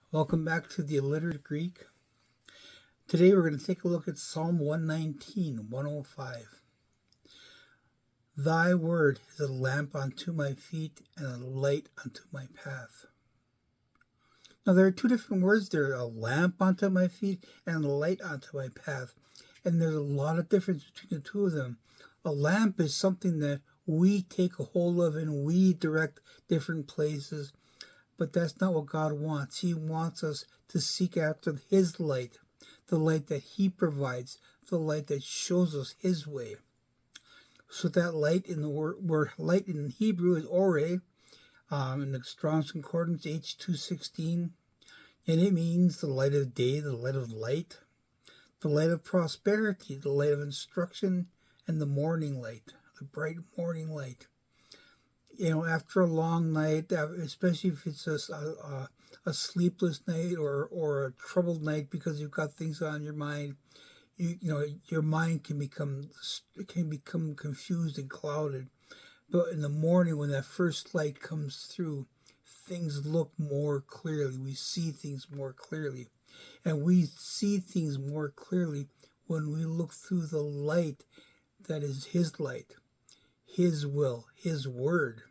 Welcome back to the Illiterate Greek. Today we're going to take a look at Psalm 119, 105. Thy word is a lamp unto my feet and a light unto my path. Now there are two different words there, a lamp unto my feet and a light unto my path. And there's a lot of difference between the two of them. A lamp is something that we take a hold of and we direct different places. But that's not what God wants. He wants us to seek after His light, the light that He provides, the light that shows us His way. So that light in the word light in Hebrew is ore, in the Strong's Concordance H216, and it means the light of day, the light of light, the light of prosperity, the light of instruction, and the morning light, the bright morning light. After a long night, especially if it's a sleepless night or a troubled night because you've got things on your mind, your mind can become confused and clouded. But in the morning, when that first light comes through, things look more clearly. We see things more clearly, and we see things more clearly when we look through the light that is His light, His will, His word.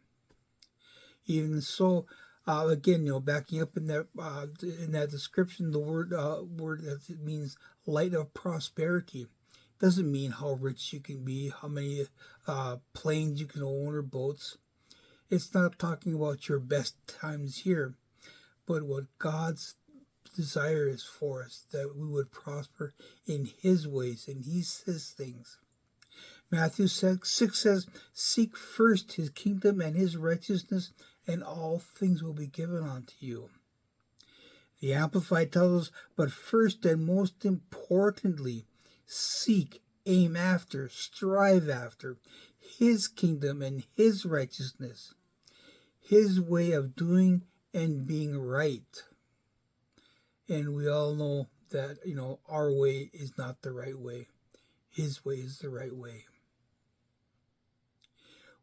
Even so, again, backing up in that description, the word that it means light of prosperity doesn't mean how rich you can be, how many planes you can own or boats. It's not talking about your best times here, but what God's desire is for us, that we would prosper in His ways and His things. Matthew 6 says, seek first His kingdom and His righteousness, and all things will be given unto you. The Amplified tells us, but first and most importantly, seek, aim after, strive after His kingdom and His righteousness, His way of doing and being right. And we all know that, our way is not the right way. His way is the right way.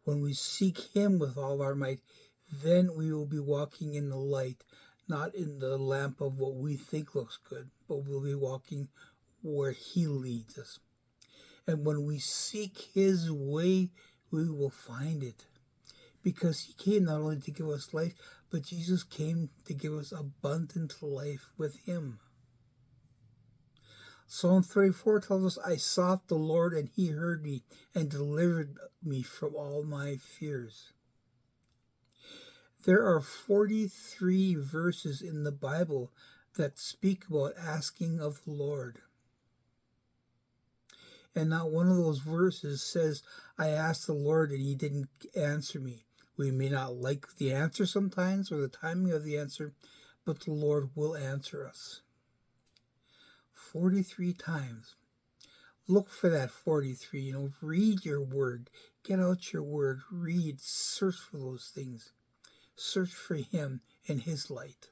When we seek Him with all our might, then we will be walking in the light, not in the lamp of what we think looks good, but we'll be walking where He leads us. And when we seek His way, we will find it. Because He came not only to give us life, but Jesus came to give us abundant life with Him. Psalm 34 tells us, I sought the Lord, and He heard me and delivered me from all my fears. There are 43 verses in the Bible that speak about asking of the Lord. And not one of those verses says, I asked the Lord and He didn't answer me. We may not like the answer sometimes or the timing of the answer, but the Lord will answer us. 43 times. Look for that 43. Read your word. Get out your word. Read. Search for those things. Search for Him and His light.